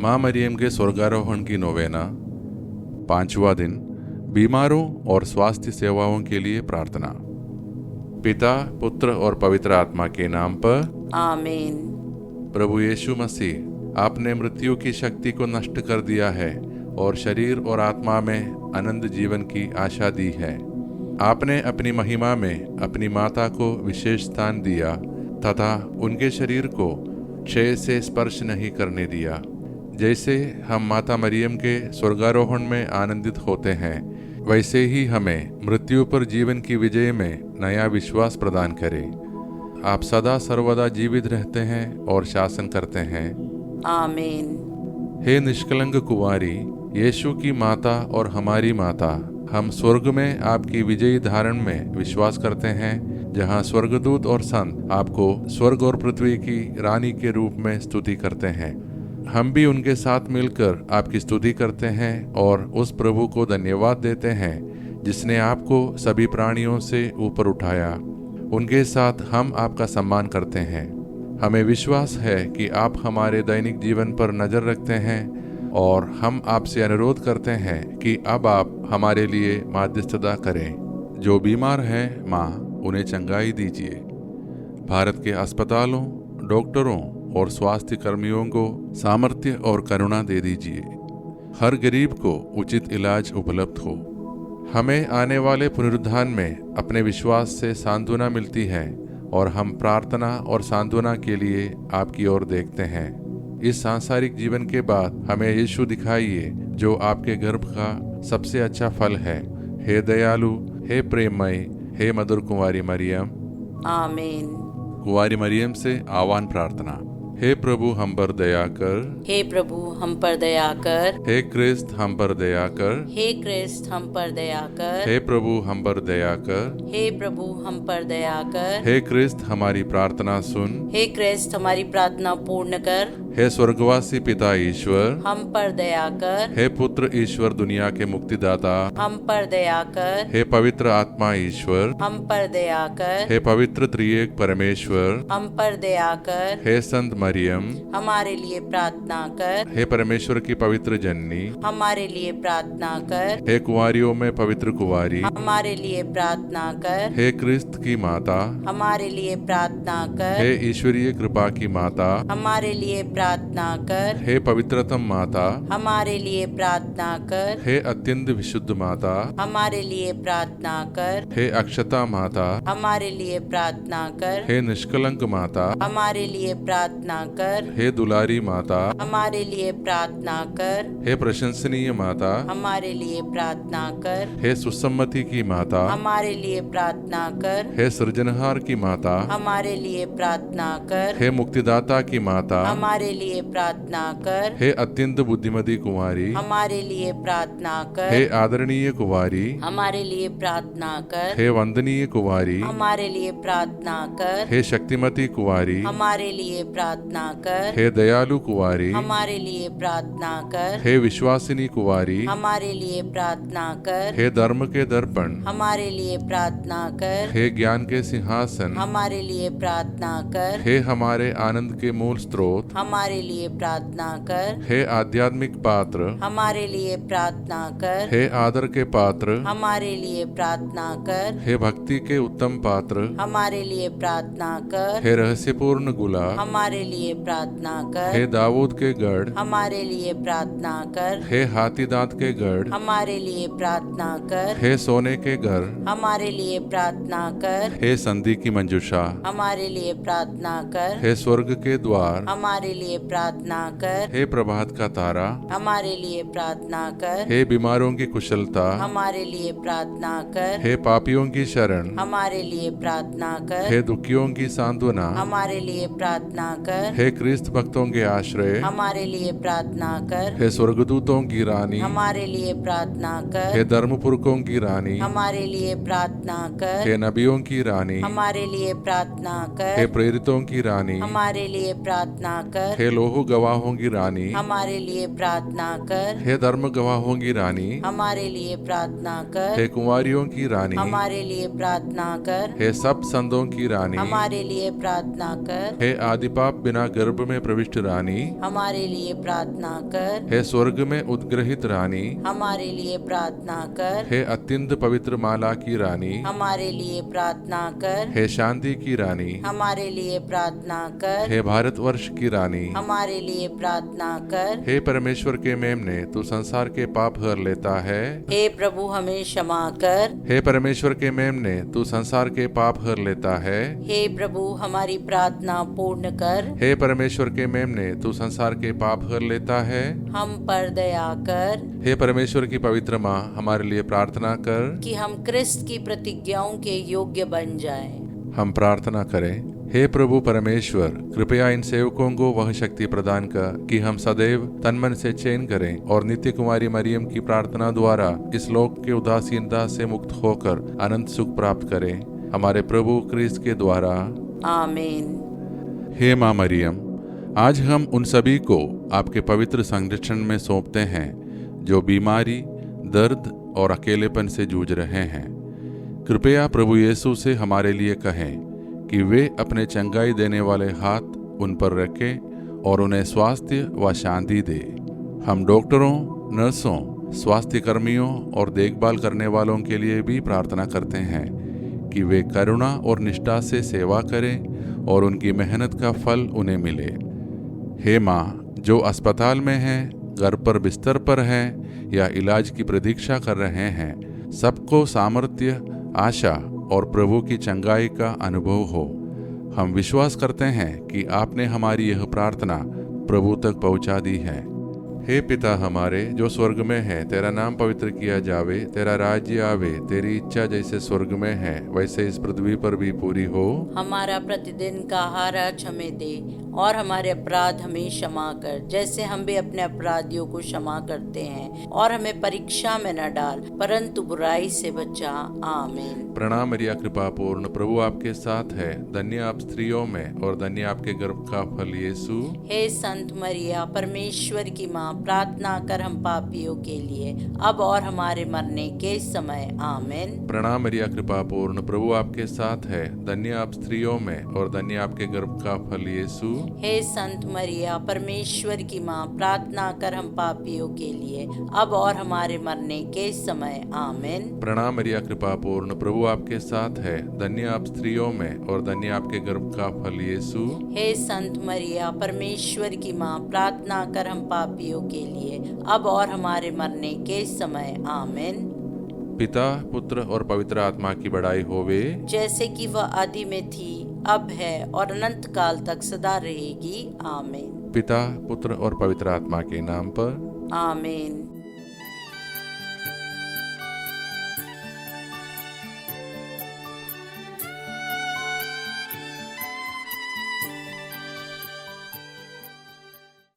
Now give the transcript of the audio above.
माँ मरियम के स्वर्गारोहण की नोवेना, 5वां दिन। बीमारों और स्वास्थ्य सेवाओं के लिए प्रार्थना। पिता, पुत्र और पवित्र आत्मा के नाम पर आमीन। प्रभु यीशु मसीह, आपने मृत्यु की शक्ति को नष्ट कर दिया है और शरीर और आत्मा में अनंत जीवन की आशा दी है। आपने अपनी महिमा में अपनी माता को विशेष स्थान दिया तथा उनके शरीर को क्षय से स्पर्श नहीं करने दिया। जैसे हम माता मरियम के स्वर्गारोहण में आनंदित होते हैं, वैसे ही हमें मृत्यु पर जीवन की विजय में नया विश्वास प्रदान करें। आप सदा सर्वदा जीवित रहते हैं और शासन करते हैं। आमीन। हे निष्कलंक कुंवारी, यीशु की माता और हमारी माता, हम स्वर्ग में आपकी विजयी धारण में विश्वास करते हैं, जहां स्वर्गदूत और संत आपको स्वर्ग और पृथ्वी की रानी के रूप में स्तुति करते हैं। हम भी उनके साथ मिलकर आपकी स्तुति करते हैं और उस प्रभु को धन्यवाद देते हैं जिसने आपको सभी प्राणियों से ऊपर उठाया। उनके साथ हम आपका सम्मान करते हैं। हमें विश्वास है कि आप हमारे दैनिक जीवन पर नजर रखते हैं और हम आपसे अनुरोध करते हैं कि अब आप हमारे लिए माध्यस्थता करें। जो बीमार हैं माँ, उन्हें चंगाई दीजिए। भारत के अस्पतालों, डॉक्टरों और स्वास्थ्य कर्मियों को सामर्थ्य और करुणा दे दीजिए। हर गरीब को उचित इलाज उपलब्ध हो। हमें आने वाले पुनरुत्थान में अपने विश्वास से सांत्वना मिलती है और हम प्रार्थना और सांत्वना के लिए आपकी ओर देखते हैं। इस सांसारिक जीवन के बाद हमें यीशु दिखाइए, जो आपके गर्भ का सबसे अच्छा फल है। हे दयालु, हे प्रेममय, हे मधुर कुंवारी मरियम। आमीन। कुंवारी मरियम से आह्वान प्रार्थना। हे प्रभु, हम पर दया कर। हे प्रभु, हम पर दया कर। हे क्रिस्त, हम पर दया कर। हे क्रिस्त, हम पर दया कर। हे प्रभु, हम पर दया कर। हे प्रभु, हम पर दया कर। हे क्रिस्त, हमारी प्रार्थना सुन। हे क्रिस्त, हमारी प्रार्थना पूर्ण कर। हे स्वर्गवासी पिता ईश्वर, हम पर दया कर। हे पुत्र ईश्वर, दुनिया के मुक्तिदाता, हम पर दया कर। हे पवित्र आत्मा ईश्वर, हम पर दया कर। हे पवित्र त्रिएक परमेश्वर, हम पर दया कर। हे संत मरियम, हमारे लिए प्रार्थना कर। हे परमेश्वर की पवित्र जननी, हमारे लिए प्रार्थना कर। हे कुंवारियों में पवित्र कुंवारी, हमारे लिए प्रार्थना कर। हे क्रिस्त की माता, हमारे लिए प्रार्थना कर। हे ईश्वरीय कृपा की माता, हमारे लिए प्रार्थना कर। हे पवित्रतम माता, हमारे लिए प्रार्थना कर। हे अत्यंत विशुद्ध माता, हमारे लिए प्रार्थना कर। हे अक्षता माता, हमारे लिए प्रार्थना कर। हे निष्कलंक माता, हमारे लिए प्रार्थना कर। हे दुलारी माता, हमारे लिए प्रार्थना कर। हे प्रशंसनीय माता, हमारे लिए प्रार्थना कर। हे सुसम्मति की माता, हमारे लिए प्रार्थना कर। हे सृजनहार की माता, हमारे लिए प्रार्थना कर। हे मुक्तिदाता की माता, हमारे लिए प्रार्थना कर। हे अत्यंत बुद्धिमती कुंवारी, हमारे लिए प्रार्थना कर। हे आदरणीय कुंवारी, हमारे लिए प्रार्थना कर। हे वंदनीय कुंवारी, हमारे लिए प्रार्थना कर। हे शक्तिमती कुंवारी, हमारे लिए प्रार्थना कर। हे दयालु कुंवारी, हमारे लिए प्रार्थना कर। हे विश्वासिनी कुंवारी, हमारे लिए प्रार्थना कर। हे धर्म के दर्पण, हमारे लिए प्रार्थना कर। हे ज्ञान के सिंहासन, हमारे लिए प्रार्थना कर। हे हमारे आनंद के मूल स्रोत, हमारे लिए प्रार्थना कर। हे आध्यात्मिक पात्र, हमारे लिए प्रार्थना कर। हे आदर के पात्र, हमारे लिए प्रार्थना कर। हे भक्ति के उत्तम पात्र, हमारे लिए प्रार्थना कर। हे रहस्यपूर्ण गुला, हमारे लिए प्रार्थना कर। हे दाऊद के गढ़, हमारे लिए प्रार्थना कर। हे हाथी दांत के गढ़, हमारे लिए प्रार्थना कर। हे सोने के घर, हमारे लिए प्रार्थना कर। हे संधि की मंजूषा, हमारे लिए प्रार्थना कर। हे स्वर्ग के द्वार, हमारे लिए प्रार्थना कर। हे प्रभात का तारा, हमारे लिए प्रार्थना कर। हे बीमारों की कुशलता, हमारे लिए प्रार्थना कर। हे पापियों की शरण, हमारे लिए प्रार्थना कर। हे दुखियों की सांत्वना, हमारे लिए प्रार्थना कर। हे क्रिस्त भक्तों के आश्रय, हमारे लिए प्रार्थना कर। हे स्वर्गदूतों की रानी, हमारे लिए प्रार्थना कर। हे धर्मपुरखों की रानी, हमारे लिए प्रार्थना कर। हे नबियों की रानी, हमारे लिए प्रार्थना कर। हे प्रेरितों की रानी, हमारे लिए प्रार्थना कर। हे लोहू गवाहों की रानी, हमारे लिए प्रार्थना कर। हे धर्म गवाहों की रानी, हमारे लिए प्रार्थना कर। हे कुंवारियों की रानी, हमारे लिए प्रार्थना कर। हे सब संतों की रानी, हमारे लिए प्रार्थना कर। हे आदिपाप बिना गर्भ में प्रविष्ट रानी, हमारे लिए प्रार्थना कर। हे स्वर्ग में उद्ग्रहित रानी, हमारे लिए प्रार्थना कर। हे अत्यंत पवित्र माला की रानी, हमारे लिए प्रार्थना कर। हे शांति की रानी, हमारे लिए प्रार्थना कर। हे भारतवर्ष की रानी, हमारे लिए प्रार्थना कर। हे परमेश्वर के मेमने, तू संसार के पाप हर लेता है। हे प्रभु हमें क्षमा कर। हे परमेश्वर के मेमने, तू संसार के पाप हर लेता है। हे प्रभु हमारी प्रार्थना पूर्ण कर। हे परमेश्वर के मेमने, तू संसार के पाप हर लेता है। हम पर दया कर हे परमेश्वर की पवित्र माँ, हमारे लिए प्रार्थना कर कि हम क्रिस्त की प्रतिज्ञाओं के योग्य बन जाएं। हम प्रार्थना करें। हे प्रभु परमेश्वर, कृपया इन सेवकों को वह शक्ति प्रदान कर कि हम सदैव तन मन से चयन करें और नित्य कुमारी मरियम की प्रार्थना द्वारा इस लोक के उदासीनता से मुक्त होकर अनंत सुख प्राप्त करें, हमारे प्रभु क्रिस्त के द्वारा। आमीन। हे माँ मरियम, आज हम उन सभी को आपके पवित्र संरक्षण में सौंपते हैं जो बीमारी, दर्द और अकेलेपन से जूझ रहे हैं। कृपया प्रभु यीशु से हमारे लिए कहें कि वे अपने चंगाई देने वाले हाथ उन पर रखें और उन्हें स्वास्थ्य व शांति दे। हम डॉक्टरों, नर्सों, स्वास्थ्य कर्मियों और देखभाल करने वालों के लिए भी प्रार्थना करते हैं कि वे करुणा और निष्ठा से सेवा करें और उनकी मेहनत का फल उन्हें मिले। हे माँ, जो अस्पताल में हैं, घर पर बिस्तर पर हैं या इलाज की प्रतीक्षा कर रहे हैं, सबको सामर्थ्य, आशा और प्रभु की चंगाई का अनुभव हो। हम विश्वास करते हैं कि आपने हमारी यह प्रार्थना प्रभु तक पहुंचा दी है। हे पिता हमारे जो स्वर्ग में है, तेरा नाम पवित्र किया जावे, तेरा राज्य आवे, तेरी इच्छा जैसे स्वर्ग में है वैसे इस पृथ्वी पर भी पूरी हो। हमारा प्रतिदिन का आहार आज हमें दे और हमारे अपराध हमें क्षमा कर जैसे हम भी अपने अपराधियों को क्षमा करते हैं, और हमें परीक्षा में न डाल परंतु बुराई से बचा। आमीन। प्रणाम मरिया, कृपा पूर्ण, प्रभु आपके साथ है। धन्य आप स्त्रियों में और धन्य आपके गर्भ का फल यीशु। हे संत मरिया, परमेश्वर की माँ, प्रार्थना कर हम पापियों के लिए अब और हमारे मरने के समय। आमीन। प्रणाम मरिया, कृपा पूर्ण, प्रभु आपके साथ है। धन्य आप स्त्रियों में और धन्य आपके गर्भ का फल यीशु। हे संत मरिया, परमेश्वर की माँ, प्रार्थना कर हम पापियों के लिए अब और हमारे मरने के समय। आमीन। प्रणाम मरिया, कृपा पूर्ण, प्रभु आपके साथ है। धन्य आप स्त्रियों में और धन्य आपके गर्भ का फल यीशु। हे संत मरिया, परमेश्वर की माँ, प्रार्थना कर हम पापियों के लिए अब और हमारे मरने के समय। आमीन। पिता, पुत्र और पवित्र आत्मा की बड़ाई होवे, जैसे कि वह आदि में थी, अब है और अनंत काल तक सदा रहेगी। आमीन। पिता, पुत्र और पवित्र आत्मा के नाम पर। आमीन।